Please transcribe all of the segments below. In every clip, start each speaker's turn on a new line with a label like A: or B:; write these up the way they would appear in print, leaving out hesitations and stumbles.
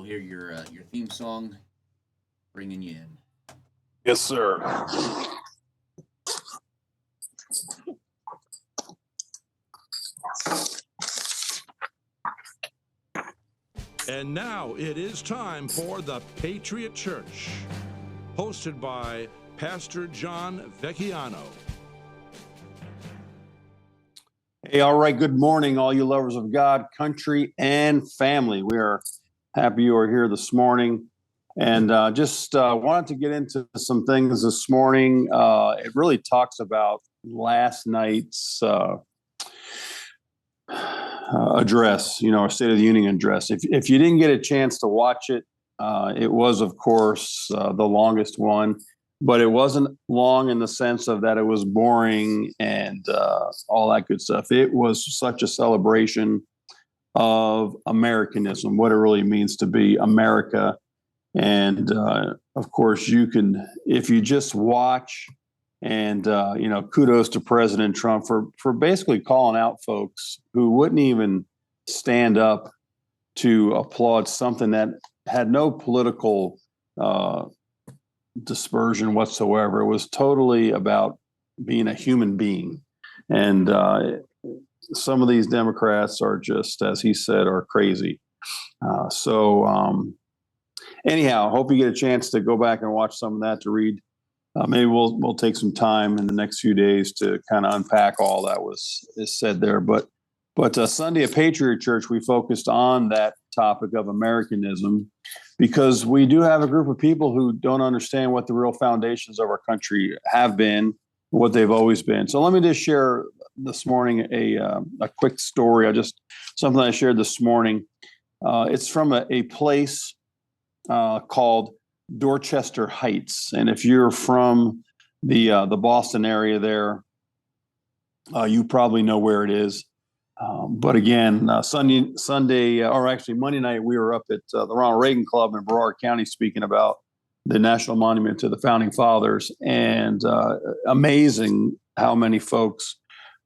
A: hear your theme song bringing you in.
B: Yes, sir.
C: And now it is time for the Patriot Church, hosted by Pastor John Vecchiano.
B: Hey, all right. Good morning, all you lovers of God, country, and family. We are happy you are here this morning. And just wanted to get into some things this morning. It really talks about last night's address, our State of the Union address. If you didn't get a chance to watch it, it was, of course, the longest one. But it wasn't long in the sense of that it was boring and all that good stuff. It was such a celebration of Americanism, what it really means to be America. And of course, you can, if you just watch, and kudos to President Trump for basically calling out folks who wouldn't even stand up to applaud something that had no political dispersion whatsoever. It was totally about being a human being. And some of these Democrats are just, as he said, are crazy. Anyhow, hope you get a chance to go back and watch some of that to read. Maybe we'll take some time in the next few days to kind of unpack all that is said there. But Sunday at Patriot Church, we focused on that topic of Americanism because we do have a group of people who don't understand what the real foundations of our country have been, what they've always been. So let me just share this morning a quick story. Something I shared this morning. It's from a place called Dorchester Heights, and if you're from the Boston area there, you probably know where it is. But again, Sunday, or actually Monday night, we were up at the Ronald Reagan Club in Broward County speaking about the National Monument to the Founding Fathers, and amazing how many folks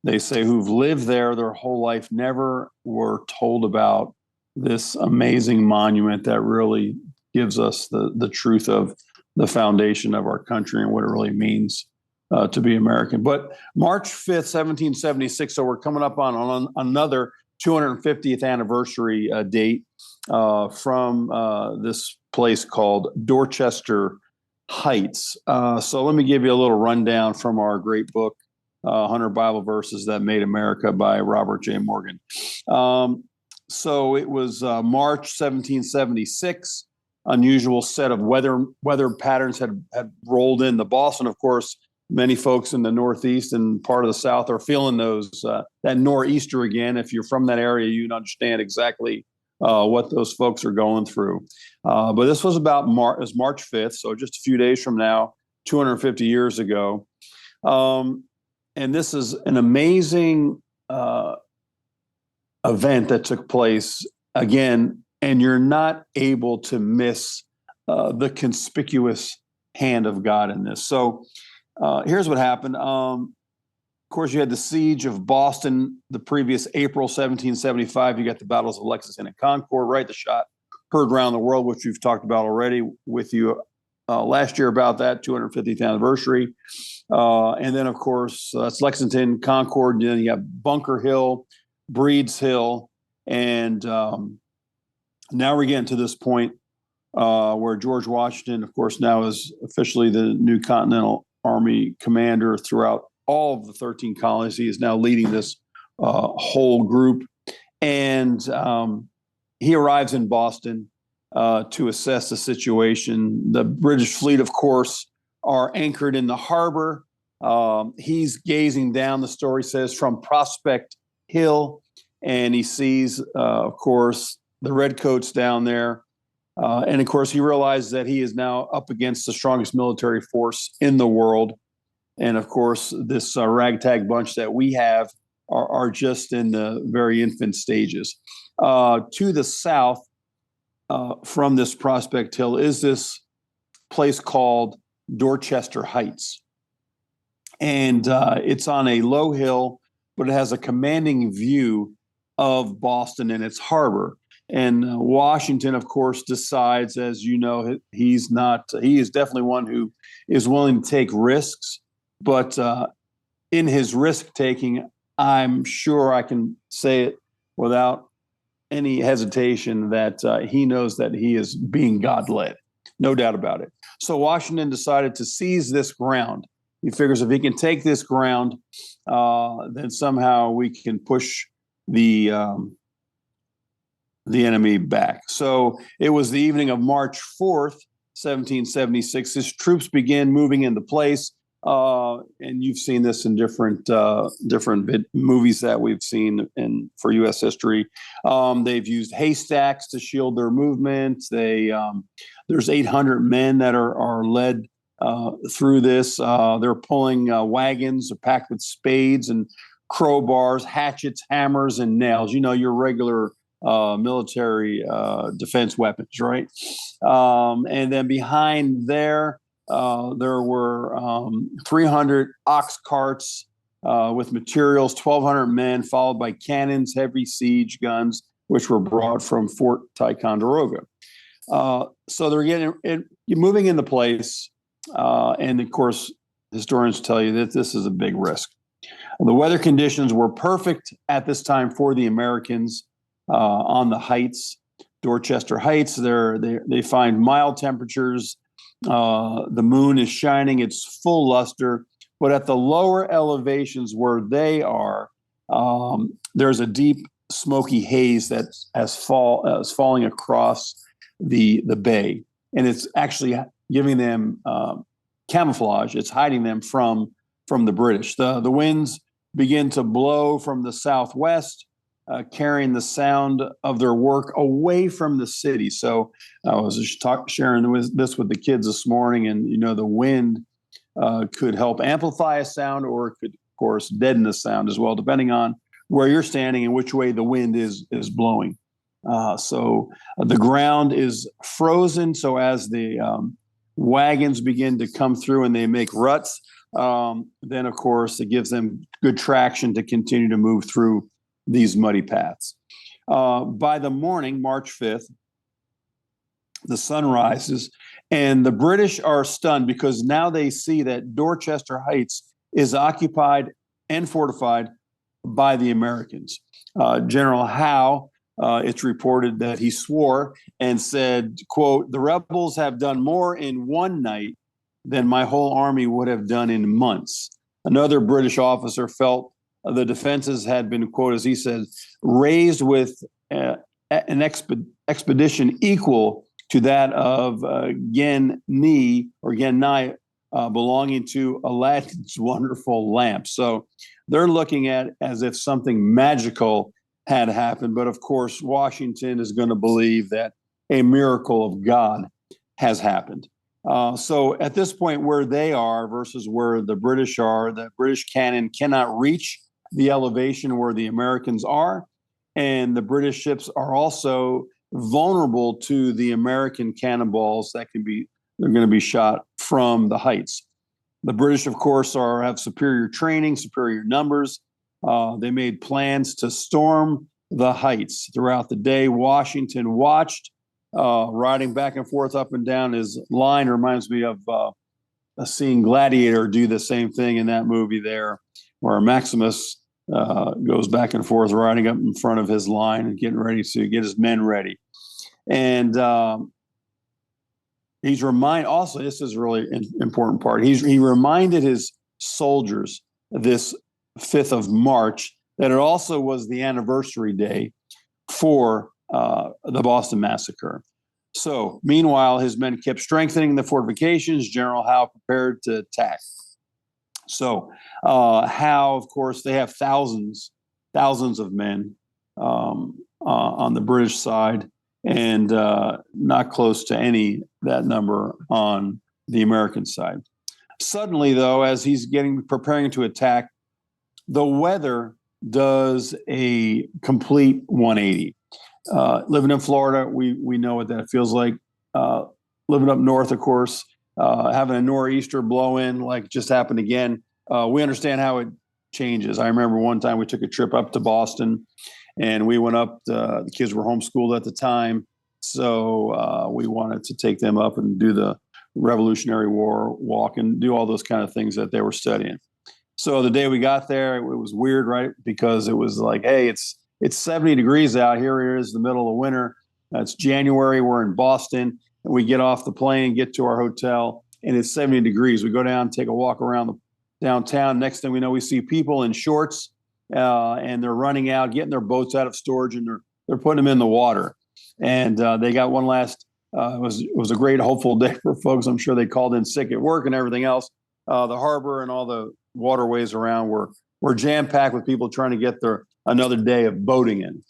B: they say who've lived there their whole life never were told about this amazing monument that really gives us the truth of the foundation of our country and what it really means to be American. But March 5th, 1776, so we're coming up on another 250th anniversary date from this place called Dorchester Heights. So let me give you a little rundown from our great book, 100 Bible Verses That Made America by Robert J. Morgan. So it was March 1776. Unusual set of weather patterns had rolled in. The Boston, of course, many folks in the Northeast and part of the South are feeling that nor'easter again. If you're from that area, you understand exactly what those folks are going through. But this was about March 5th, so just a few days from now, 250 years ago. And this is an amazing event that took place again. And you're not able to miss the conspicuous hand of God in this. So here's what happened. Of course, you had the siege of Boston the previous April 1775. You got the battles of Lexington and Concord, right? The shot heard around the world, which we've talked about already with you last year about that 250th anniversary. And then, of course, that's Lexington, Concord. And then you have Bunker Hill, Breed's Hill, and now we're getting to this point where George Washington, of course, now is officially the new Continental Army commander throughout all of the 13 colonies. He is now leading this whole group. And he arrives in Boston to assess the situation. The British fleet, of course, are anchored in the harbor. He's gazing down, the story says, from Prospect Hill, and he sees, of course, the redcoats down there. And of course, he realized that he is now up against the strongest military force in the world. And of course, this ragtag bunch that we have are just in the very infant stages. To the south from this Prospect Hill is this place called Dorchester Heights. And it's on a low hill, but it has a commanding view of Boston and its harbor. And Washington, of course, decides, as you know, he is definitely one who is willing to take risks. But in his risk taking, I'm sure I can say it without any hesitation that he knows that he is being God led. No doubt about it. So Washington decided to seize this ground. He figures if he can take this ground, then somehow we can push the enemy back. So it was the evening of March 4th, 1776. His troops began moving into place. And you've seen this in different movies that we've seen for U.S. history. They've used haystacks to shield their movement. There's 800 men that are led through this. They're pulling wagons packed with spades and crowbars, hatchets, hammers, and nails. You know, your regular military defense weapons, right? And then behind there were 300 ox carts with materials, 1,200 men, followed by cannons, heavy siege guns, which were brought from Fort Ticonderoga. So they're moving into place. And of course, historians tell you that this is a big risk. The weather conditions were perfect at this time for the Americans on the heights, Dorchester Heights. They find mild temperatures. The moon is shining its full luster, but at the lower elevations where they are, there's a deep smoky haze that is falling across the bay, and it's actually giving them camouflage. It's hiding them from the British. The winds begin to blow from the southwest, carrying the sound of their work away from the city. So I was just sharing this with the kids this morning, and the wind could help amplify a sound, or it could, of course, deaden the sound as well, depending on where you're standing and which way the wind is blowing. So the ground is frozen. So as the wagons begin to come through and they make ruts, then of course it gives them good traction to continue to move through these muddy paths. By the morning, March 5th, the sun rises, and the British are stunned because now they see that Dorchester Heights is occupied and fortified by the Americans. General Howe, it's reported that he swore and said, quote, "The rebels have done more in one night than my whole army would have done in months." Another British officer felt the defenses had been, quote, as he said, raised with an expedition equal to that of Genni belonging to Aladdin's wonderful lamp. So they're looking at as if something magical had happened. But of course, Washington is going to believe that a miracle of God has happened. So at this point where they are versus where the British are, the British cannon cannot reach the elevation where the Americans are. And the British ships are also vulnerable to the American cannonballs they're going to be shot from the heights. The British, of course, have superior training, superior numbers. They made plans to storm the heights throughout the day. Washington watched, riding back and forth up and down his line. Reminds me of seeing Gladiator do the same thing in that movie there, where Maximus goes back and forth riding up in front of his line and getting ready to get his men ready. And he's reminded, also, this is really an important part. He reminded his soldiers this 5th of March that it also was the anniversary day for the Boston Massacre. So meanwhile, his men kept strengthening the fortifications. General Howe prepared to attack. So Howe, of course, they have thousands of men on the British side, and not close to that number on the American side. Suddenly, though, as he's preparing to attack, the weather does a complete 180. Living in Florida, we know what that feels like. Living up north, of course, having a nor'easter blow in, like just happened again. We understand how it changes. I remember one time we took a trip up to Boston, And we went up, the kids were homeschooled at the time. So we wanted to take them up and do the Revolutionary War walk and do all those kind of things that they were studying. So the day we got there, it was weird, right? Because it was like, hey, it's 70 degrees out. Here it is, the middle of winter. It's January. We're in Boston. And we get off the plane, get to our hotel, and it's 70 degrees. We go down, take a walk around the downtown. Next thing we know, we see people in shorts, and they're running out, getting their boats out of storage, and they're putting them in the water. And they got one last. It was a great, hopeful day for folks. I'm sure they called in sick at work and everything else. The harbor and all the waterways around were jam-packed with people trying to get another day of boating in.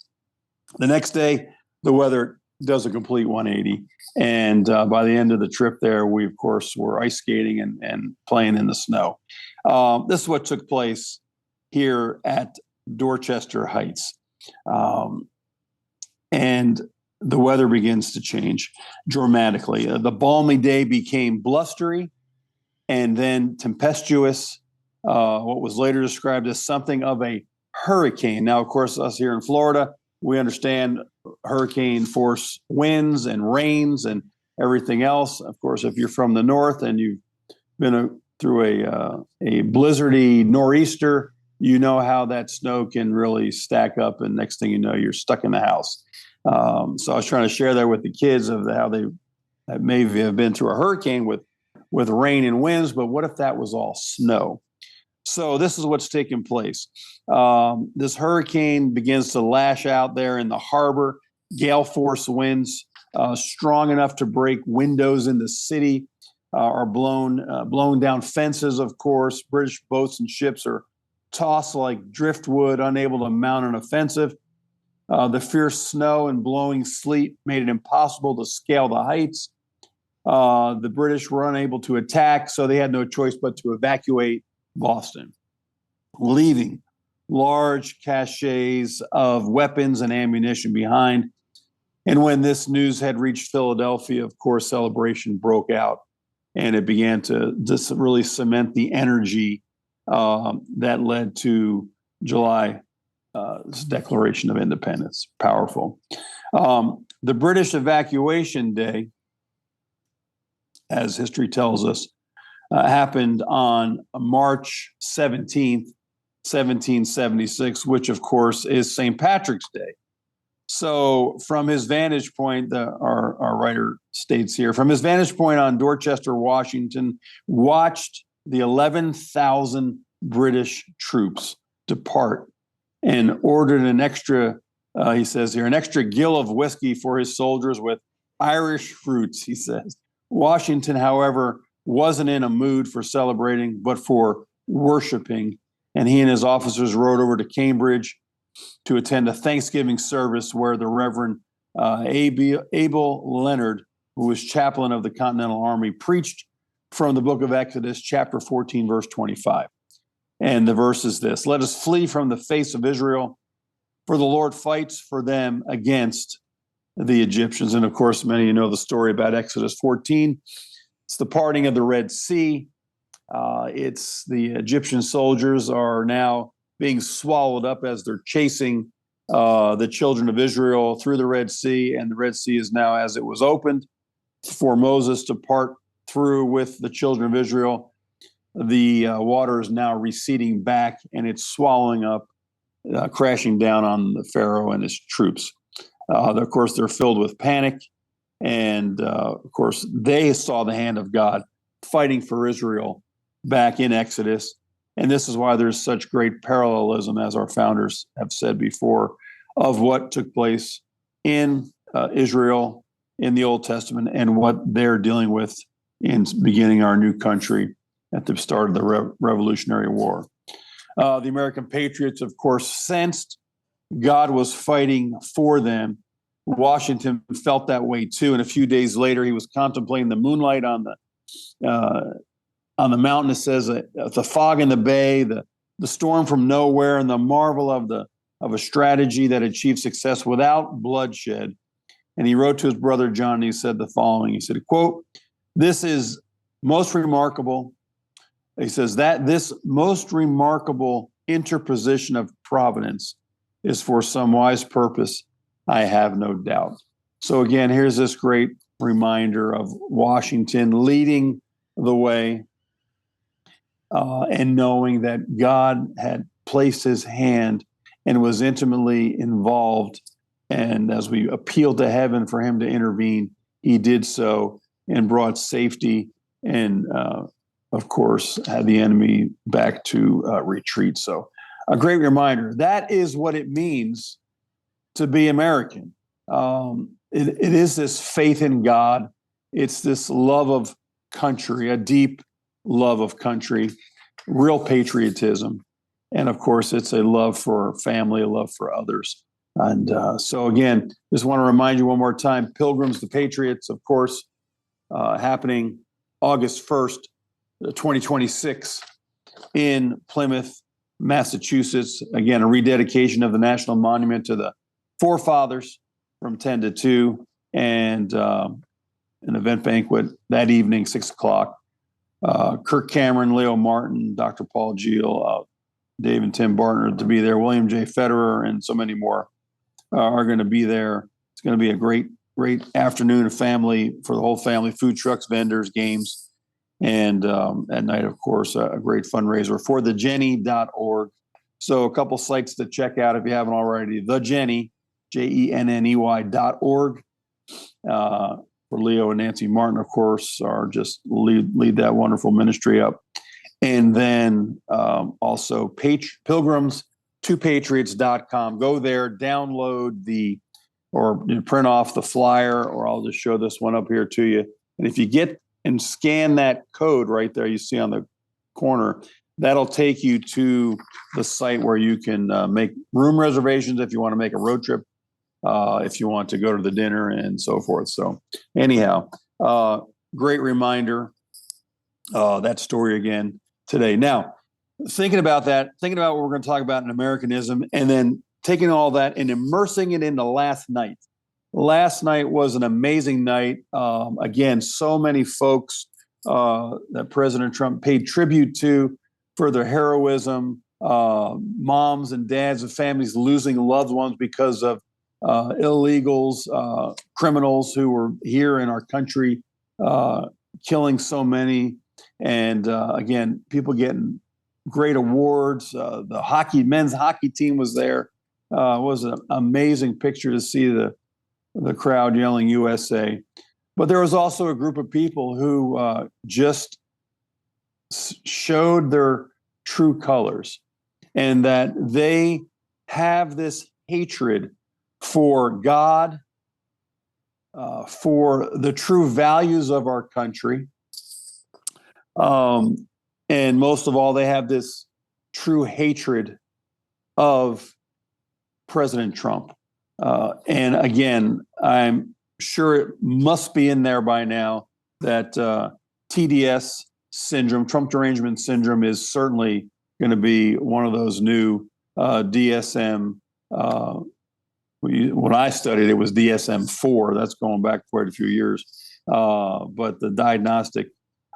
B: The next day, the weather does a complete 180. And by the end of the trip there, we, of course, were ice skating and playing in the snow. This is what took place here at Dorchester Heights. And the weather begins to change dramatically. The balmy day became blustery and then tempestuous, what was later described as something of a hurricane. Now, of course, us here in Florida, we understand hurricane force winds and rains and everything else. Of course, if you're from the north and you've been through a blizzardy nor'easter, you know how that snow can really stack up, and next thing you know, you're stuck in the house. So I was trying to share that with the kids of how they maybe have been through a hurricane with rain and winds, but what if that was all snow? So this is what's taking place. This hurricane begins to lash out there in the harbor. Gale force winds, strong enough to break windows in the city, are blown down fences, of course. British boats and ships are tossed like driftwood, unable to mount an offensive. The fierce snow and blowing sleet made it impossible to scale the heights. The British were unable to attack, so they had no choice but to evacuate Boston, leaving large caches of weapons and ammunition behind. And when this news had reached Philadelphia, of course, celebration broke out, and it began to just really cement the energy that led to July Declaration of Independence. Powerful. The British evacuation day, as history tells us, happened on March 17th, 1776, which of course is St. Patrick's Day. So from his vantage point, our writer states here, from his vantage point on Dorchester, Washington, watched the 11,000 British troops depart and ordered an extra, he says here, an extra gill of whiskey for his soldiers with Irish fruits, he says. Washington, however, wasn't in a mood for celebrating, but for worshiping. And he and his officers rode over to Cambridge to attend a Thanksgiving service where the Reverend Abel Leonard, who was chaplain of the Continental Army, preached from the book of Exodus, chapter 14, verse 25. And the verse is this: "Let us flee from the face of Israel, for the Lord fights for them against the Egyptians." And of course, many of you know the story about Exodus 14. It's the parting of the Red Sea. It's the Egyptian soldiers are now being swallowed up as they're chasing the children of Israel through the Red Sea. And the Red Sea is now, as it was opened for Moses to part through with the children of Israel, the water is now receding back, and it's swallowing up, crashing down on the Pharaoh and his troops. Of course, they're filled with panic. And of course, they saw the hand of God fighting for Israel back in Exodus. And this is why there's such great parallelism, as our founders have said before, of what took place in Israel in the Old Testament and what they're dealing with in beginning our new country at the start of the Revolutionary War. The American patriots, of course, sensed God was fighting for them. Washington felt that way too. And a few days later, he was contemplating the moonlight on the mountain. It says the fog in the bay, the storm from nowhere, and the marvel of a strategy that achieved success without bloodshed. And he wrote to his brother John, and he said the following. He said, quote, "This is most remarkable." He says that this most remarkable interposition of providence is for some wise purpose, I have no doubt. So again, here's this great reminder of Washington leading the way, and knowing that God had placed his hand and was intimately involved. And as we appealed to heaven for him to intervene, he did so and brought safety and, of course, had the enemy back to retreat. So a great reminder. That is what it means to be American. It is this faith in God. It's this love of country, a deep love of country, real patriotism. And of course, it's a love for family, a love for others. And so again, just want to remind you one more time, Pilgrims to Patriots, of course, happening August 1st, 2026 in Plymouth, Massachusetts. Again, a rededication of the National Monument to the forefathers from 10 to 2, and an event banquet that evening, 6 o'clock. Kirk Cameron, Leo Martin, Dr. Paul Geel, Dave and Tim Bartner to be there, William J. Federer, and so many more are going to be there. It's going to be a great afternoon of family for the whole family, food trucks, vendors, games. And at night, of course, a great fundraiser for thejenny.org. So a couple sites to check out if you haven't already. The Jenny, JENNEY.org. For Leo and Nancy Martin, of course, are just lead that wonderful ministry up. And then also Pilgrims to Patriots.com. Go there, download or print off the flyer, or I'll just show this one up here to you. And if you get and scan that code right there you see on the corner, that'll take you to the site where you can make room reservations if you want to make a road trip, if you want to go to the dinner and so forth. So anyhow, great reminder, that story again today. Now, thinking about what we're going to talk about in Americanism, and then taking all that and immersing it into last night. Last night was an amazing night. Again, so many folks that President Trump paid tribute to for their heroism, moms and dads and families losing loved ones because of illegals, criminals who were here in our country, killing so many. And again, people getting great awards. The men's hockey team was there. It was an amazing picture to see the crowd yelling USA. But there was also a group of people who just showed their true colors, and that they have this hatred for God, for the true values of our country. And most of all, they have this true hatred of President Trump. And again, I'm sure it must be in there by now that TDS syndrome, Trump derangement syndrome, is certainly going to be one of those new DSM. When I studied, it was DSM-4. That's going back quite a few years. But the diagnostic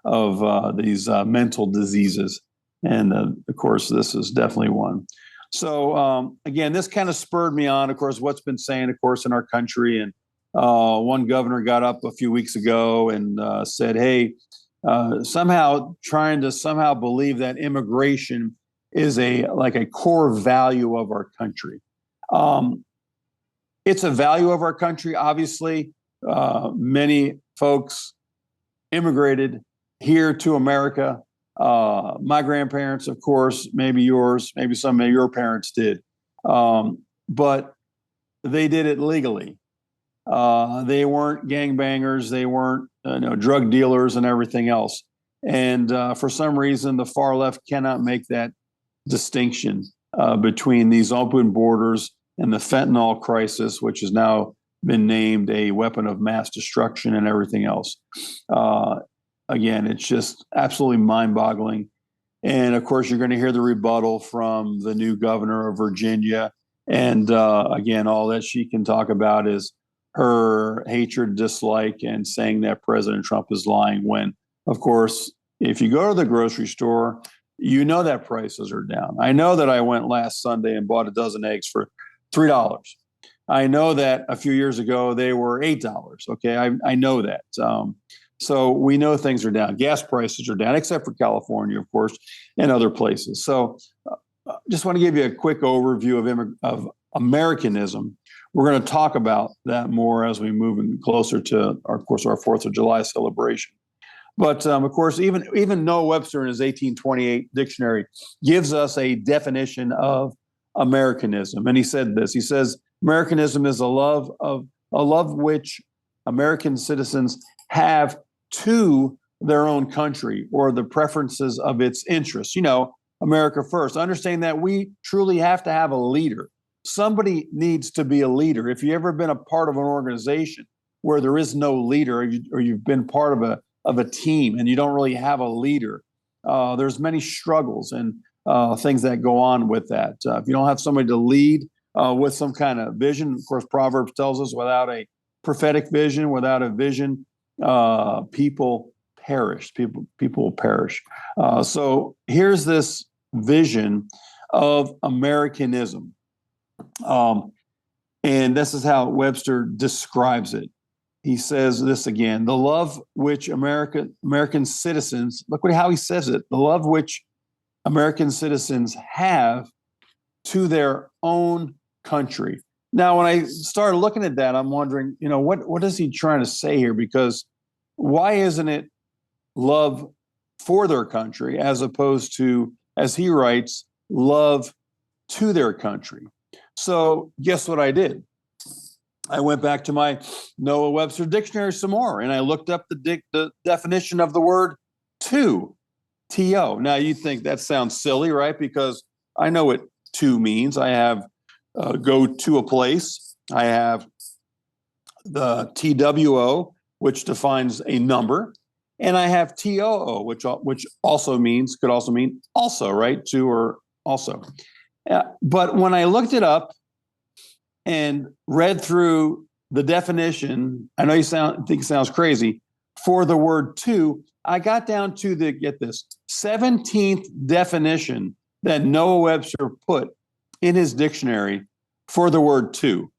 B: of these mental diseases. And of course, this is definitely one. So again, this kind of spurred me on, of course, what's been saying, of course, in our country. And one governor got up a few weeks ago and said, hey, trying to believe that immigration is a core value of our country. It's a value of our country. Obviously, many folks immigrated here to America. My grandparents, of course, maybe yours, maybe some of your parents did. But they did it legally. They weren't gangbangers. They weren't drug dealers and everything else. And for some reason, the far left cannot make that distinction between these open borders and the fentanyl crisis, which has now been named a weapon of mass destruction and everything else. Again, it's just absolutely mind-boggling. And of course, you're going to hear the rebuttal from the new governor of Virginia. And again, all that she can talk about is her hatred, dislike, and saying that President Trump is lying, when, of course, if you go to the grocery store, you know that prices are down. I know that I went last Sunday and bought a dozen eggs for $3. I know that a few years ago they were $8. Okay, I know that. So we know things are down. Gas prices are down, except for California, of course, and other places. So just want to give you a quick overview of Americanism. We're going to talk about that more as we move in closer to, our 4th of July celebration. But of course, even Noah Webster in his 1828 dictionary gives us a definition of Americanism. And he said this, he says, Americanism is a love which American citizens have to their own country or the preferences of its interests. America first. Understanding that we truly have to have a leader. Somebody needs to be a leader. If you've ever been a part of an organization where there is no leader, or you've been part of a team and you don't really have a leader, there's many struggles and things that go on with that. If you don't have somebody to lead with some kind of vision, of course, Proverbs tells us without a prophetic vision, without a vision, people perish. People will perish. So here's this vision of Americanism. And this is how Webster describes it. He says this again, the love which American citizens, look how he says it, the love which American citizens have to their own country. Now, when I started looking at that, I'm wondering, what is he trying to say here? Because why isn't it love for their country as opposed to, as he writes, love to their country? So guess what I did? I went back to my Noah Webster dictionary some more, and I looked up the definition of the word to, T-O. Now, you think that sounds silly, right? Because I know what to means. I have go to a place. I have the TWO, which defines a number, and I have TOO, which also could also mean also, right? To or also. But when I looked it up and read through the definition, I know you think it sounds crazy, for the word to, I got down to get this, 17th definition that Noah Webster put in his dictionary for the word to.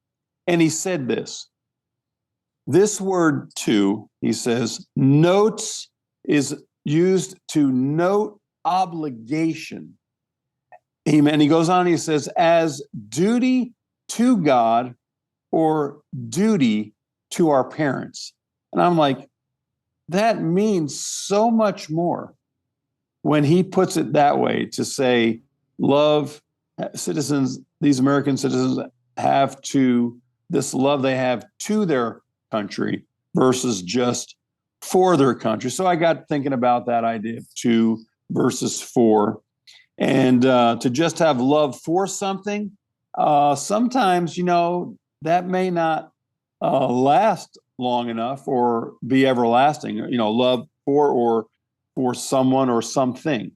B: And he said this word to, he says, notes is used to note obligation. Amen. He goes on, he says, as duty to God or duty to our parents. And I'm like, that means so much more when he puts it that way, to say love citizens, these American citizens have to, this love they have to their country versus just for their country. So I got thinking about that idea of to versus for. And to just have love for something, sometimes, that may not last long enough or be everlasting, love for or for someone or something.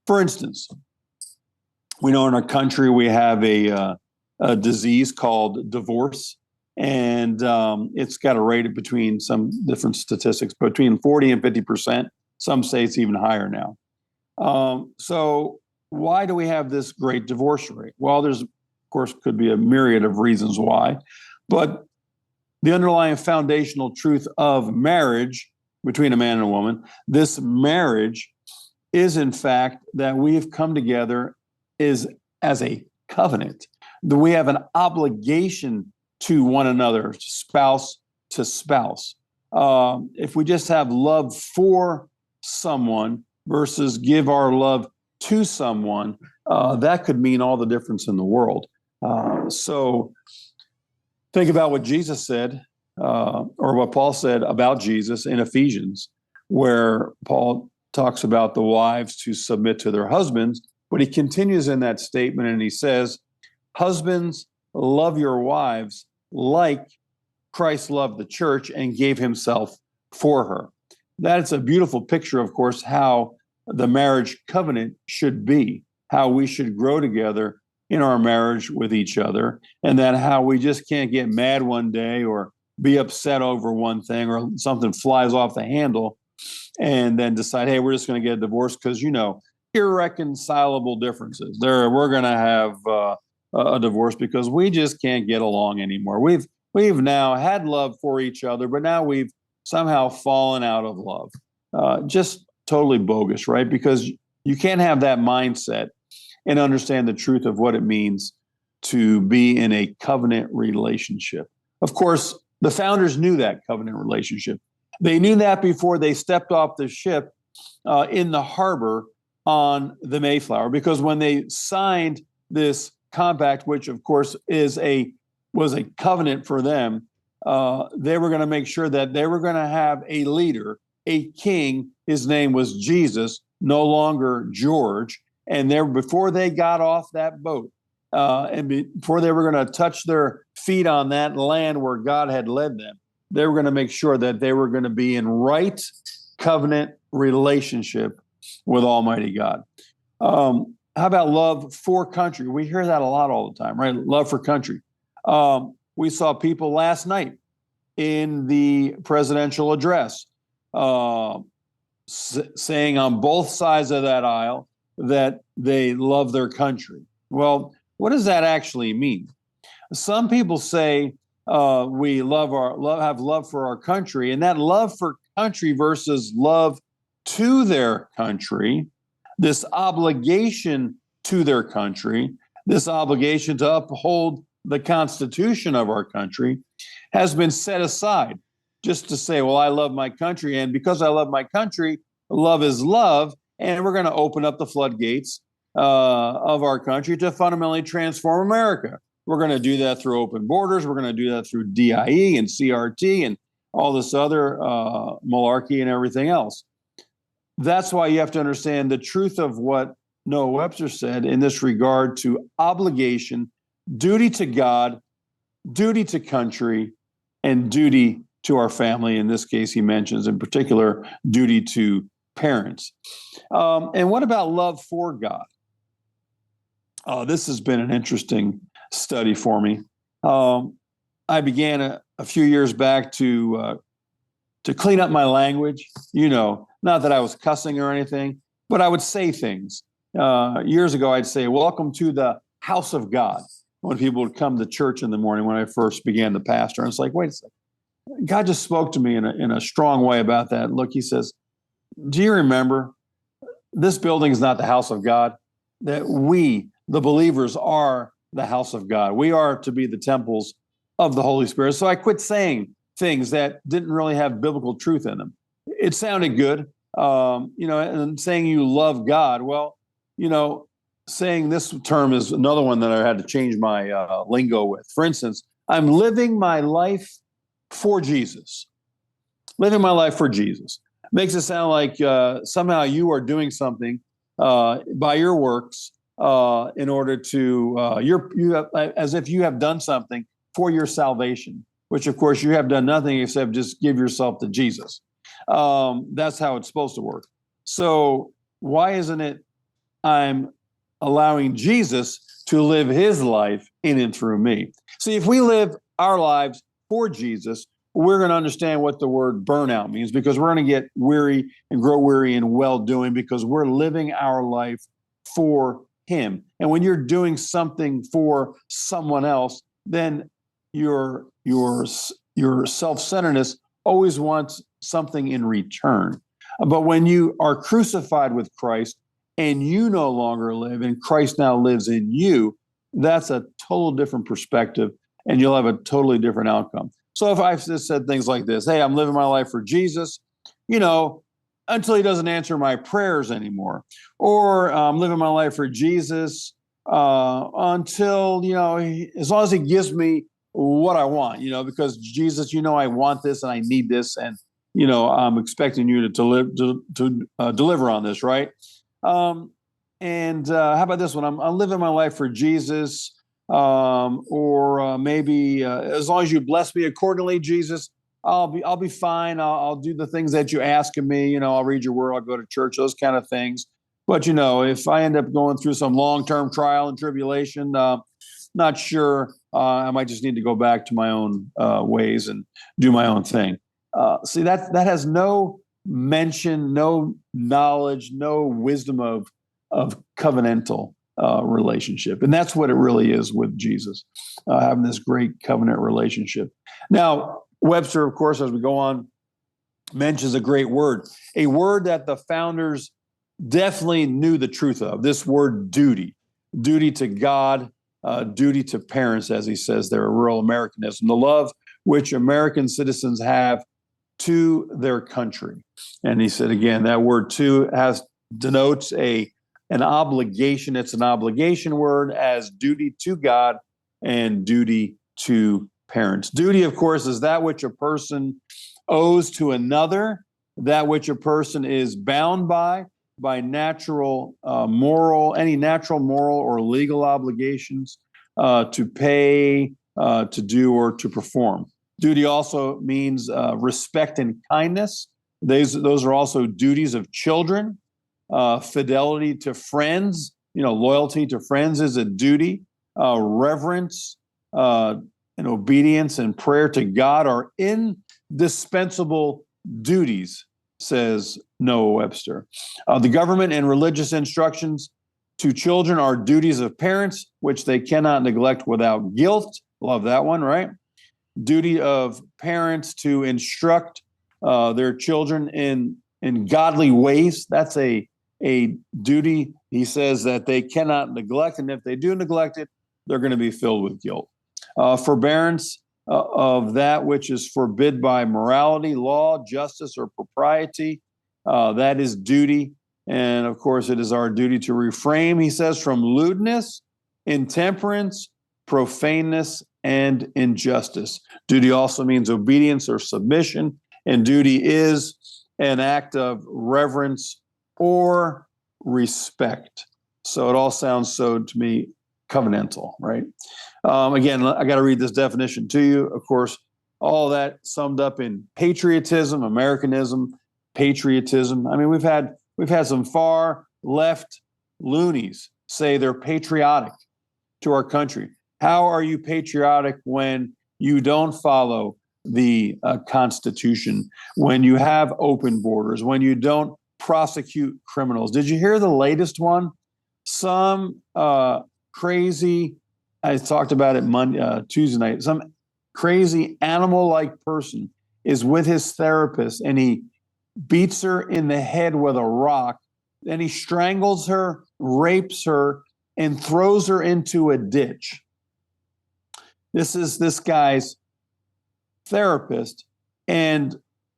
B: For instance, we know in our country we have a disease called divorce, and it's got a rate of between some different statistics, between 40 and 50%. Some say it's even higher now. So why do we have this great divorce rate? Well, there's, of course, could be a myriad of reasons why, but the underlying foundational truth of marriage between a man and a woman, this marriage is in fact that we have come together is as a covenant, that we have an obligation to one another, spouse to spouse. If we just have love for someone versus give our love to someone, that could mean all the difference in the world. So think about what Jesus said, or what Paul said about Jesus in Ephesians, where Paul talks about the wives to submit to their husbands, but he continues in that statement and he says, husbands, love your wives like Christ loved the church and gave himself for her. That's a beautiful picture, of course, how the marriage covenant should be, how we should grow together in our marriage with each other, and that how we just can't get mad one day or be upset over one thing or something flies off the handle and then decide, hey, we're just going to get a divorce because, irreconcilable differences. We're going to have a divorce because we just can't get along anymore. We've now had love for each other, but now we've somehow fallen out of love. Just totally bogus, right? Because you can't have that mindset and understand the truth of what it means to be in a covenant relationship. Of course, the founders knew that covenant relationship. They knew that before they stepped off the ship in the harbor on the Mayflower, because when they signed this compact, which of course was a covenant for them, they were going to make sure that they were going to have a leader, a king. His name was Jesus, no longer George. And before they got off that boat, and before they were going to touch their feet on that land where God had led them, they were going to make sure that they were going to be in right covenant relationship with Almighty God. How about love for country? We hear that a lot all the time, right? Love for country. We saw people last night in the presidential address saying on both sides of that aisle that they love their country. Well, what does that actually mean? Some people say we have love for our country, and that love for country versus love to their country, this obligation to their country, this obligation to uphold the Constitution of our country, has been set aside just to say, well, I love my country, and because I love my country, love is love, and we're going to open up the floodgates of our country to fundamentally transform America. We're going to do that through open borders. We're going to do that through DIE and CRT and all this other malarkey and everything else. That's why you have to understand the truth of what Noah Webster said in this regard to obligation, duty to God, duty to country, and duty to our family. In this case, he mentions in particular duty to parents. And what about love for God? This has been an interesting study for me. I began a few years back to clean up my language. Not that I was cussing or anything, but I would say things. Years ago, I'd say, "Welcome to the house of God," when people would come to church in the morning when I first began to pastor. And it's like, wait a second. God just spoke to me in a strong way about that. Look, he says, do you remember this building is not the house of God? That we, the believers, are the house of God. We are to be the temples of the Holy Spirit. So I quit saying things that didn't really have biblical truth in them. It sounded good, and saying you love God. Well, saying this term is another one that I had to change my lingo with. For instance, I'm living my life for Jesus. Living my life for Jesus. Makes it sound like somehow you are doing something by your works in order to, as if you have done something for your salvation, which of course you have done nothing except just give yourself to Jesus. That's how it's supposed to work. So why isn't it I'm allowing Jesus to live his life in and through me? See, if we live our lives for Jesus, we're going to understand what the word burnout means, because we're going to get weary and grow weary in well-doing because we're living our life for him. And when you're doing something for someone else, then your self-centeredness always wants something in return. But when you are crucified with Christ and you no longer live and Christ now lives in you, that's a total different perspective, and you'll have a totally different outcome. So if I've just said things like this, hey, I'm living my life for Jesus, until he doesn't answer my prayers anymore, or I'm living my life for Jesus until, as long as he gives me what I want, because Jesus, I want this and I need this, and, I'm expecting you to deliver on this, right? And how about this one? I'm living my life for Jesus. Or maybe as long as you bless me accordingly, Jesus, I'll be fine. I'll do the things that you ask of me. I'll read your word. I'll go to church. Those kind of things. But if I end up going through some long-term trial and tribulation, not sure. I might just need to go back to my own ways and do my own thing. See, that has no mention, no knowledge, no wisdom of covenantal relationship. And that's what it really is with Jesus, having this great covenant relationship. Now, Webster, of course, as we go on, mentions a great word, a word that the founders definitely knew the truth of, this word duty. Duty to God, duty to parents, as he says there, a real Americanism, the love which American citizens have to their country. And he said, again, that word to denotes an obligation. It's an obligation word as duty to God and duty to parents. Duty, of course, is that which a person owes to another, that which a person is bound by natural any natural moral or legal obligations to pay, to do, or to perform. Duty also means respect and kindness. Those are also duties of children. Fidelity to friends, loyalty to friends is a duty. Reverence and obedience and prayer to God are indispensable duties, says Noah Webster. The government and religious instructions to children are duties of parents, which they cannot neglect without guilt. Love that one, right? Duty of parents to instruct their children in godly ways. That's a duty, he says, that they cannot neglect. And if they do neglect it, they're going to be filled with guilt. Forbearance of that which is forbid by morality, law, justice, or propriety. That is duty. And of course, it is our duty to refrain, he says, from lewdness, intemperance, profaneness, and injustice. Duty also means obedience or submission, and duty is an act of reverence or respect. So it all sounds so, to me, covenantal, right? Again, I got to read this definition to you. Of course, all that summed up in patriotism, Americanism, patriotism. I mean, we've had some far left loonies say they're patriotic to our country. How are you patriotic when you don't follow the Constitution, when you have open borders, when you don't prosecute criminals? Did you hear the latest one? Some crazy, I talked about it Tuesday night, some crazy animal-like person is with his therapist and he beats her in the head with a rock, then he strangles her, rapes her, and throws her into a ditch. This is this guy's therapist, and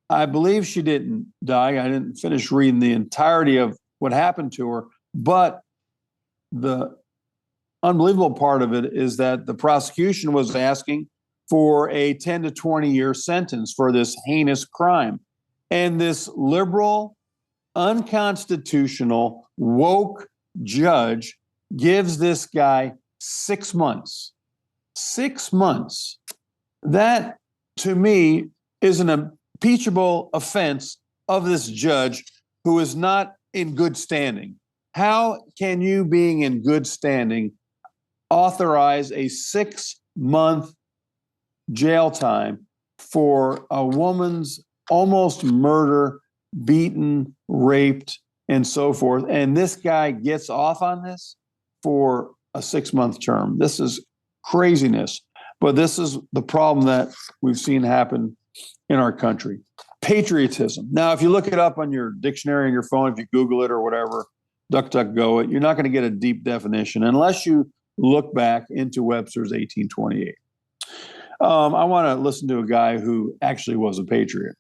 B: I believe she didn't die. I didn't finish reading the entirety of what happened to her, but the unbelievable part of it is that the prosecution was asking for a 10 to 20 year sentence for this heinous crime. And this liberal, unconstitutional, woke judge gives this guy 6 months. 6 months. That, to me, is an impeachable offense of this judge who is not in good standing. How can you, being in good standing, authorize a 6 month jail time for a woman's almost murder, beaten, raped, and so forth? And this guy gets off on this for a 6 month term. This is craziness. But this is the problem that we've seen happen in our country. Patriotism. Now, if you look it up on your dictionary on your phone, if you Google it or whatever, DuckDuckGo it, you're not going to get a deep definition unless you look back into Webster's 1828. I want to listen to a guy who actually was a patriot.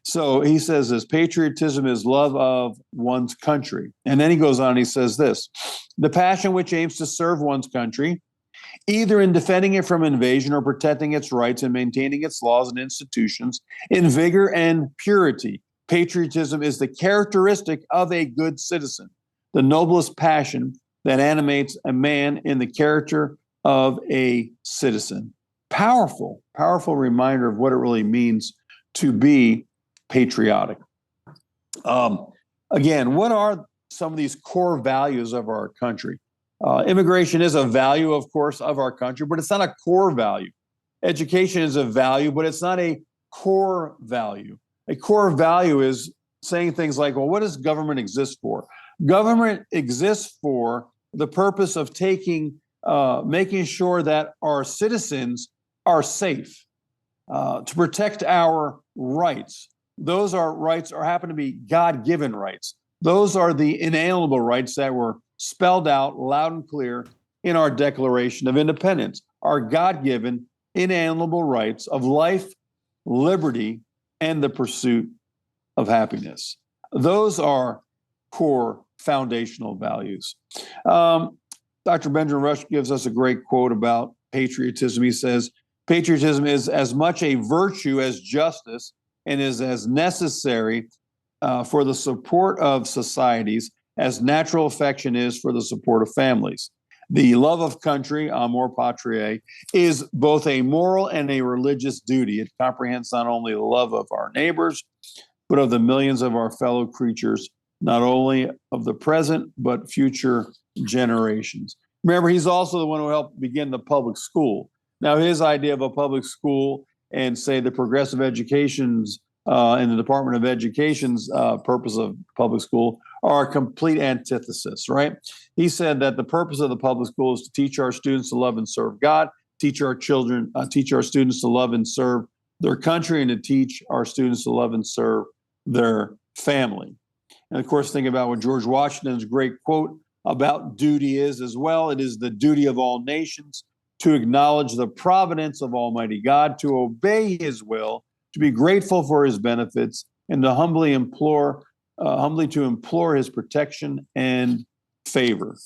B: So he says this: patriotism is love of one's country. And then he goes on and he says this: the passion which aims to serve one's country, either in defending it from invasion or protecting its rights and maintaining its laws and institutions in vigor and purity. Patriotism is the characteristic of a good citizen, the noblest passion that animates a man in the character of a citizen. Powerful, powerful reminder of what it really means to be patriotic. Again, what are some of these core values of our country? Immigration is a value, of course, of our country, but it's not a core value. Education is a value, but it's not a core value. A core value is saying things like, well, what does government exist for? Government exists for the purpose of making sure that our citizens are safe, to protect our rights. Those are rights or happen to be God-given rights. Those are the inalienable rights that were spelled out loud and clear in our Declaration of Independence, our God-given inalienable rights of life, liberty, and the pursuit of happiness. Those are core foundational values. Dr. Benjamin Rush gives us a great quote about patriotism. He says, patriotism is as much a virtue as justice and is as necessary for the support of societies as natural affection is for the support of families. The love of country, amor patriae, is both a moral and a religious duty. It comprehends not only the love of our neighbors, but of the millions of our fellow creatures, not only of the present, but future generations. Remember, he's also the one who helped begin the public school. Now, his idea of a public school and, say, the progressive education's and the Department of Education's purpose of public school are a complete antithesis, right? He said that the purpose of the public school is to teach our students to love and serve God, teach our students to love and serve their country, and to teach our students to love and serve their family. And of course, think about what George Washington's great quote about duty is as well. It is the duty of all nations to acknowledge the providence of Almighty God, to obey his will, to be grateful for his benefits, and to humbly to implore his protection and favor.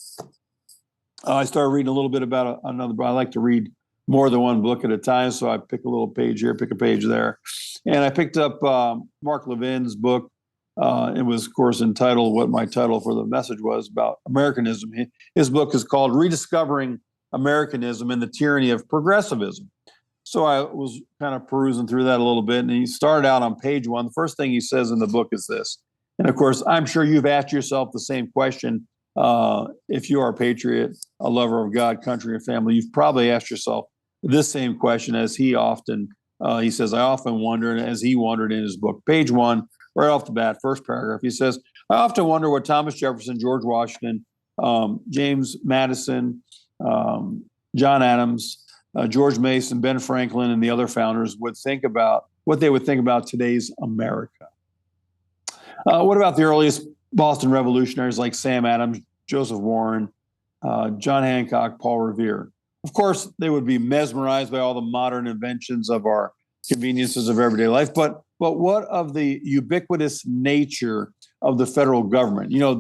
B: I started reading a little bit about another book. I like to read more than one book at a time, so I pick a little page here, pick a page there. And I picked up Mark Levin's book. It was, of course, entitled what my title for the message was about Americanism. His book is called Rediscovering Americanism and the Tyranny of Progressivism. So I was kind of perusing through that a little bit, and he started out on page 1. The first thing he says in the book is this. And of course, I'm sure you've asked yourself the same question. If you are a patriot, a lover of God, country, and family, you've probably asked yourself this same question as he says, I often wonder, and as he wondered in his book. Page 1, right off the bat, first paragraph, he says, I often wonder what Thomas Jefferson, George Washington, James Madison, John Adams, George Mason, Ben Franklin, and the other founders would think about what they would think about today's America. What about the earliest Boston revolutionaries like Sam Adams, Joseph Warren, John Hancock, Paul Revere? Of course, they would be mesmerized by all the modern inventions of our conveniences of everyday life. But what of the ubiquitous nature of the federal government? You know,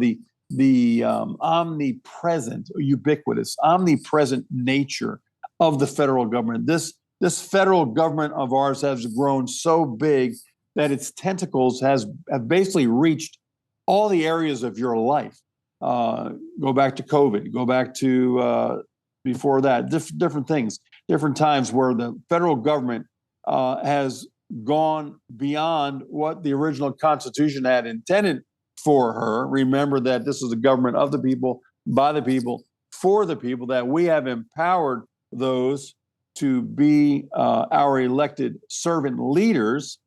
B: the omnipresent, ubiquitous, omnipresent nature of the federal government. This federal government of ours has grown so big that its tentacles have basically reached all the areas of your life. Go back to COVID, go back to before that, different things, different times where the federal government has gone beyond what the original Constitution had intended for her. Remember that this is a government of the people, by the people, for the people, that we have empowered those to be our elected servant leaders.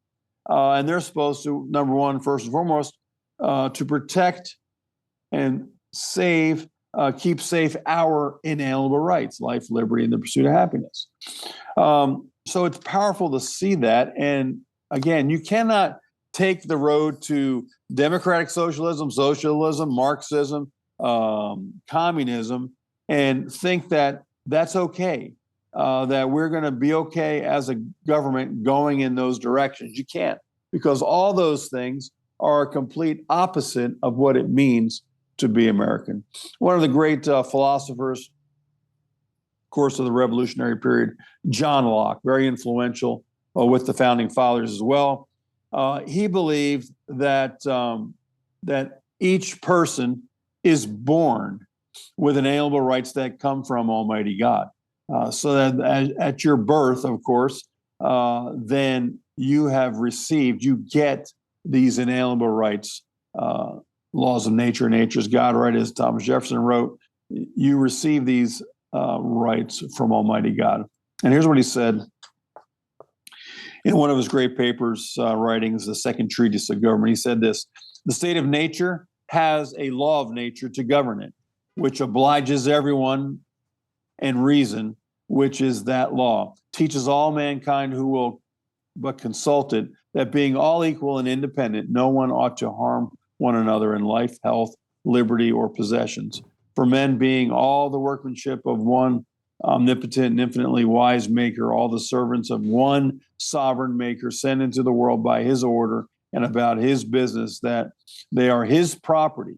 B: And they're supposed to, number one, first and foremost, to protect and keep safe our inalienable rights, life, liberty, and the pursuit of happiness. So it's powerful to see that. And again, you cannot take the road to democratic socialism, Marxism, communism, and think that that's okay, that we're going to be okay as a government going in those directions. You can't, because all those things are a complete opposite of what it means to be American. One of the great philosophers, of course, of the Revolutionary period, John Locke, very influential with the founding fathers as well. He believed that that each person is born with inalienable rights that come from Almighty God. So that at your birth, of course, then you get these inalienable rights, laws of nature, nature's God, right? As Thomas Jefferson wrote, you receive these rights from Almighty God. And here's what he said in one of his great papers, writings, the Second Treatise of Government. He said this: the state of nature has a law of nature to govern it. which obliges everyone and reason, which is that law, teaches all mankind who will but consult it, that being all equal and independent, no one ought to harm one another in life, health, liberty, or possessions. For men being all the workmanship of one omnipotent and infinitely wise maker, all the servants of one sovereign maker, sent into the world by his order and about his business, that they are his property,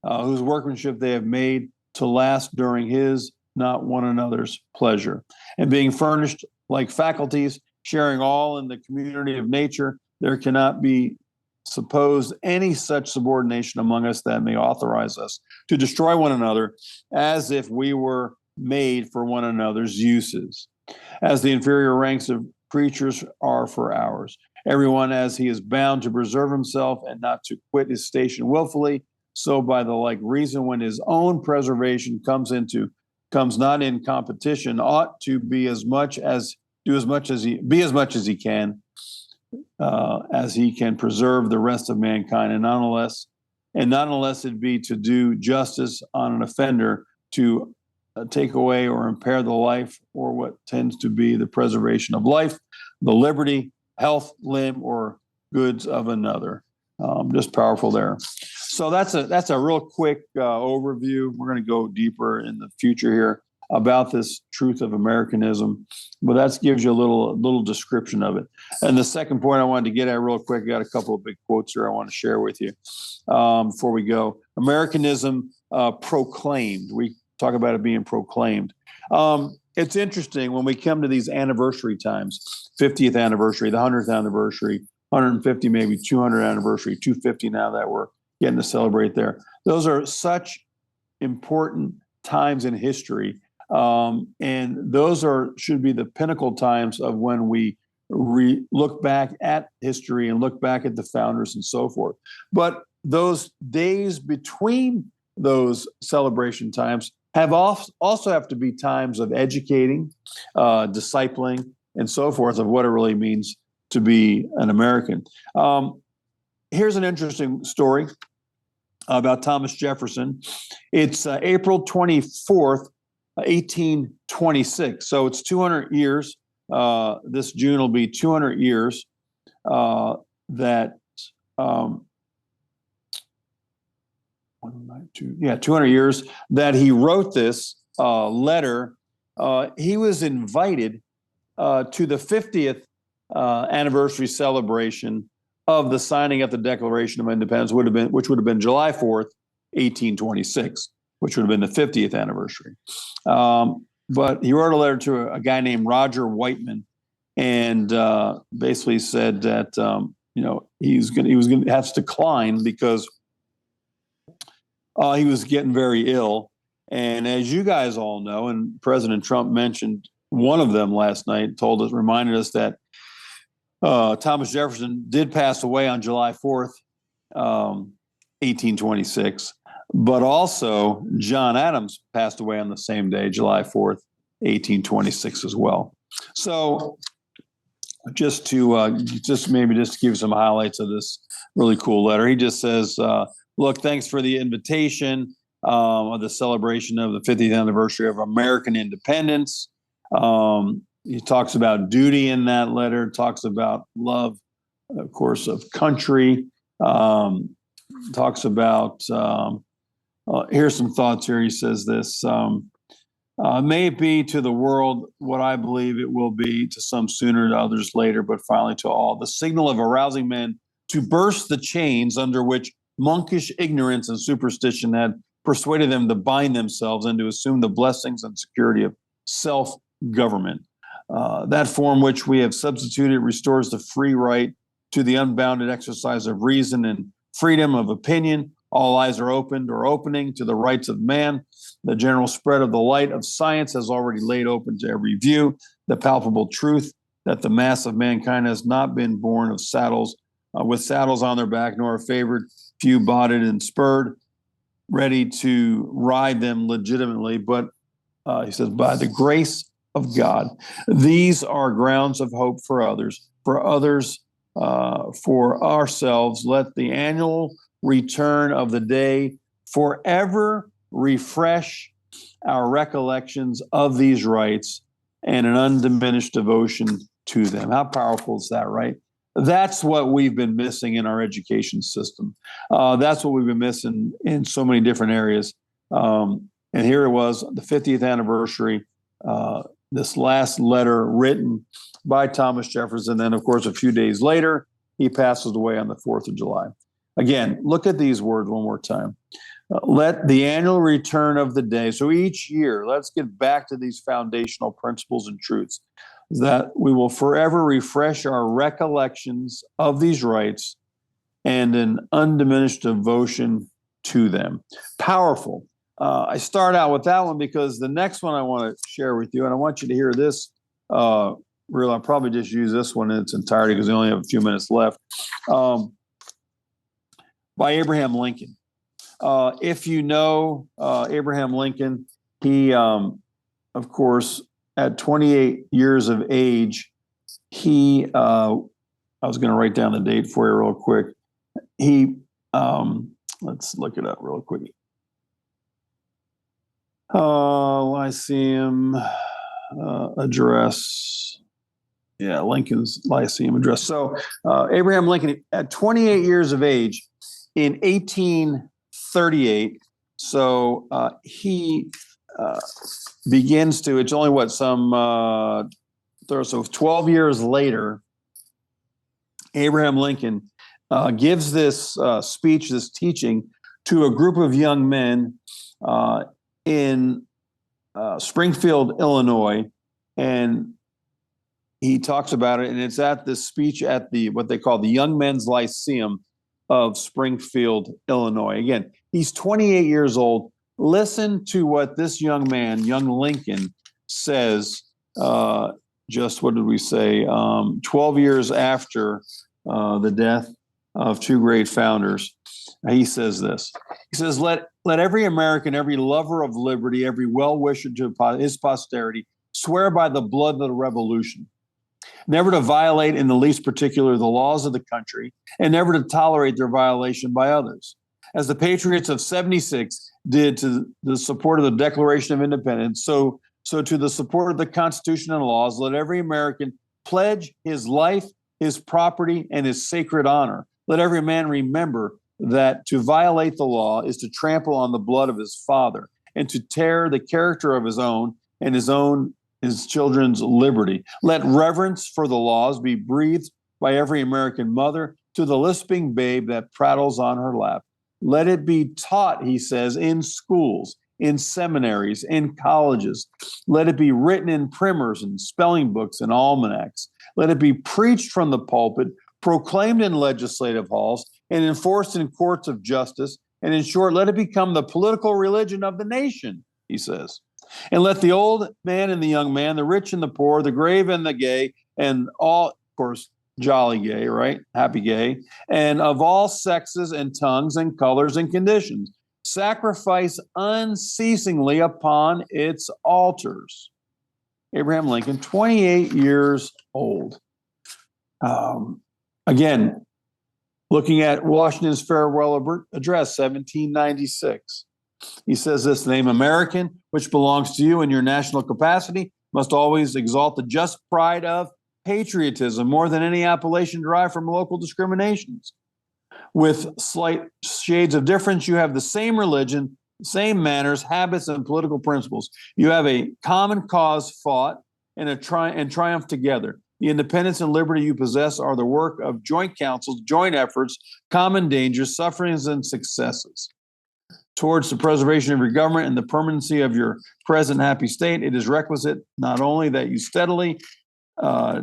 B: whose workmanship they have made to last during his, not one another's pleasure. And being furnished like faculties, sharing all in the community of nature, there cannot be supposed any such subordination among us that may authorize us to destroy one another, as if we were made for one another's uses, as the inferior ranks of creatures are for ours. Everyone as he is bound to preserve himself and not to quit his station willfully, so by the like reason, when his own preservation comes not in competition, ought to be as much as he can, as he can preserve the rest of mankind, and not unless it be to do justice on an offender, to take away or impair the life, or what tends to be the preservation of life, the liberty, health, limb, or goods of another. Just powerful there. So that's a real quick overview. We're going to go deeper in the future here about this truth of Americanism, but that gives you a little description of it. And the second point I wanted to get at real quick, I got a couple of big quotes here I want to share with you before we go. Americanism proclaimed. We talk about it being proclaimed. It's interesting when we come to these anniversary times, 50th anniversary, the 100th anniversary, 150, maybe 200 anniversary, 250 now that we're getting to celebrate there. Those are such important times in history. And those should be the pinnacle times of when we look back at history and look back at the founders and so forth. But those days between those celebration times also have to be times of educating, discipling, and so forth of what it really means to be an American. Here's an interesting story about Thomas Jefferson. It's April 24th, 1826. So it's 200 years. This June will be 200 years that 200 years that he wrote this letter. He was invited to the 50th anniversary celebration of the signing of the Declaration of Independence, which would have been July 4th, 1826, which would have been the 50th anniversary. But he wrote a letter to a guy named Roger Whiteman, and basically said that he was going to have to decline because he was getting very ill. And as you guys all know, and President Trump mentioned one of them last night, reminded us that Thomas Jefferson did pass away on July 4th, 1826, but also John Adams passed away on the same day, July 4th, 1826 as well. So just to give some highlights of this really cool letter, he just says, look, thanks for the invitation of the celebration of the 50th anniversary of American independence. He talks about duty in that letter, talks about love, of course, of country, talks about, here's some thoughts here. He says this, may it be to the world what I believe it will be to some sooner, to others later, but finally to all, the signal of arousing men to burst the chains under which monkish ignorance and superstition had persuaded them to bind themselves and to assume the blessings and security of self-government. That form which we have substituted restores the free right to the unbounded exercise of reason and freedom of opinion. All eyes are opened or opening to the rights of man. The general spread of the light of science has already laid open to every view the palpable truth that the mass of mankind has not been born of saddles, with saddles on their back, nor favored few botted and spurred, ready to ride them legitimately. But he says, by the grace of God, these are grounds of hope for others, for ourselves. Let the annual return of the day forever refresh our recollections of these rights and an undiminished devotion to them. How powerful is that, right? That's what we've been missing in our education system. That's what we've been missing in so many different areas. And here it was, the 50th anniversary, this last letter written by Thomas Jefferson. Then, of course, a few days later, he passes away on the 4th of July. Again, look at these words one more time. Let the annual return of the day. So each year, let's get back to these foundational principles and truths that we will forever refresh our recollections of these rights and an undiminished devotion to them. Powerful. I start out with that one because the next one I want to share with you, and I want you to hear this. I'll probably just use this one in its entirety because we only have a few minutes left. By Abraham Lincoln. If you know Abraham Lincoln, he, of course, at 28 years of age, I was going to write down the date for you real quick. Let's look it up real quick. Lyceum address. Yeah, Lincoln's Lyceum address. So Abraham Lincoln, at 28 years of age in 1838, so he begins to, it's only so 12 years later, Abraham Lincoln gives this speech, this teaching to a group of young men in Springfield, Illinois, and he talks about it, and it's at this speech at what they call the Young Men's Lyceum of Springfield, Illinois. Again, he's 28 years old. Listen to what this young man, young Lincoln, says just, what did we say, 12 years after the death of two great founders. He says this. He says, let every American, every lover of liberty, every well-wisher to his posterity swear by the blood of the Revolution, never to violate in the least particular the laws of the country, and never to tolerate their violation by others. As the Patriots of 76 did to the support of the Declaration of Independence, so to the support of the Constitution and laws, let every American pledge his life, his property, and his sacred honor. Let every man remember that to violate the law is to trample on the blood of his father and to tear the character of his own and his children's liberty. Let reverence for the laws be breathed by every American mother to the lisping babe that prattles on her lap. Let it be taught, he says, in schools, in seminaries, in colleges. Let it be written in primers and spelling books and almanacs. Let it be preached from the pulpit, proclaimed in legislative halls, and enforced in courts of justice. And in short, let it become the political religion of the nation, he says. And let the old man and the young man, the rich and the poor, the grave and the gay, and all, of course, jolly gay, right? Happy gay, and of all sexes and tongues and colors and conditions, sacrifice unceasingly upon its altars. Abraham Lincoln, 28 years old. Again, looking at Washington's farewell address, 1796. He says this: the name American, which belongs to you in your national capacity, must always exalt the just pride of patriotism more than any appellation derived from local discriminations. With slight shades of difference, you have the same religion, same manners, habits, and political principles. You have a common cause fought and triumph together. The independence and liberty you possess are the work of joint councils, joint efforts, common dangers, sufferings, and successes. Towards the preservation of your government and the permanency of your present happy state, it is requisite not only that you steadily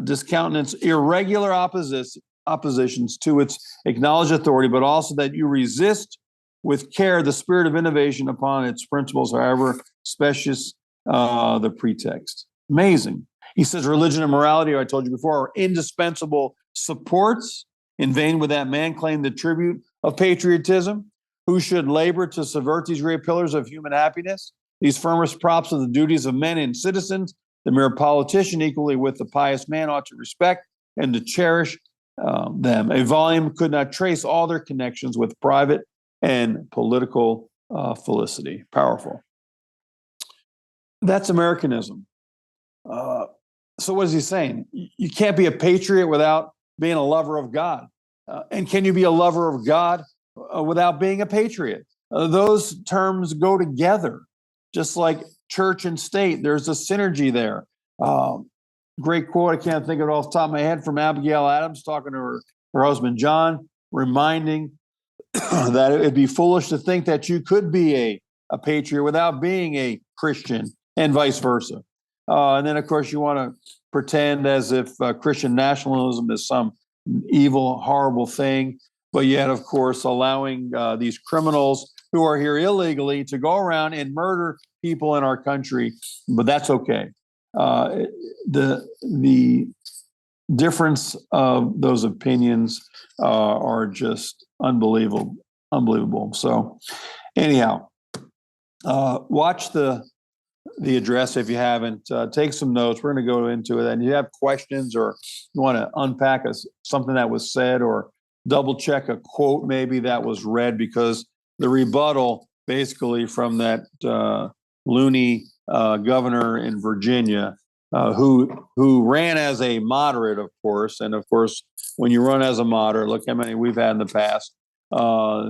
B: discountenance irregular oppositions to its acknowledged authority, but also that you resist with care the spirit of innovation upon its principles, however specious the pretext. Amazing. He says religion and morality, I told you before, are indispensable supports. In vain would that man claim the tribute of patriotism, who should labor to subvert these great pillars of human happiness, these firmest props of the duties of men and citizens. The mere politician, equally with the pious man, ought to respect and to cherish them. A volume could not trace all their connections with private and political felicity. Powerful. That's Americanism. So what is he saying? You can't be a patriot without being a lover of God. And can you be a lover of God without being a patriot? Those terms go together, just like church and state. There's a synergy there. Great quote, I can't think of it off the top of my head, from Abigail Adams talking to her husband John, reminding that it'd be foolish to think that you could be a patriot without being a Christian, and vice versa. And then, of course, you want to pretend as if Christian nationalism is some evil, horrible thing, but yet, of course, allowing these criminals who are here illegally to go around and murder people in our country. But that's okay. The difference of those opinions are just unbelievable. So, anyhow, watch the address if you haven't. Take some notes. We're going to go into it. And if you have questions or you want to unpack something that was said or double check a quote maybe that was read, because the rebuttal basically from that loony governor in Virginia who ran as a moderate, of course. And of course, when you run as a moderate, look how many we've had in the past,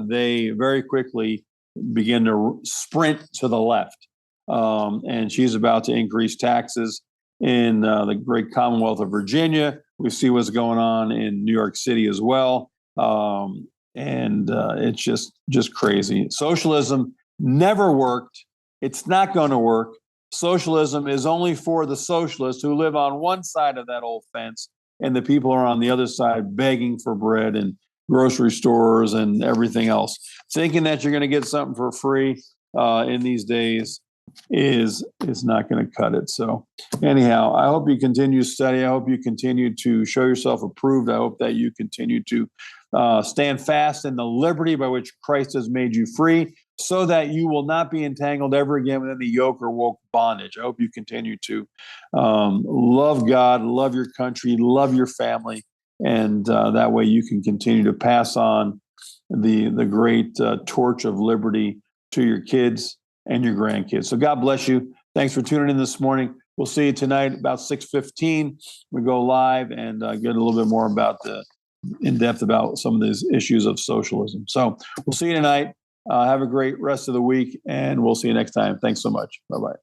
B: they very quickly begin to sprint to the left. And she's about to increase taxes in the great Commonwealth of Virginia. We see what's going on in New York City as well. And it's just crazy. Socialism never worked. It's not going to work. Socialism is only for the socialists who live on one side of that old fence, and the people are on the other side begging for bread and grocery stores and everything else. Thinking that you're going to get something for free in these days is not going to cut it. So anyhow, I hope you continue to study. I hope you continue to show yourself approved. I hope that you continue to stand fast in the liberty by which Christ has made you free, so that you will not be entangled ever again within the yoke or woke bondage. I hope you continue to love God, love your country, love your family, and that way you can continue to pass on the great torch of liberty to your kids and your grandkids. So God bless you. Thanks for tuning in this morning. We'll see you tonight about 6:15. We go live and get a little bit more about in depth about some of these issues of socialism. So we'll see you tonight. Have a great rest of the week, and we'll see you next time. Thanks so much. Bye-bye.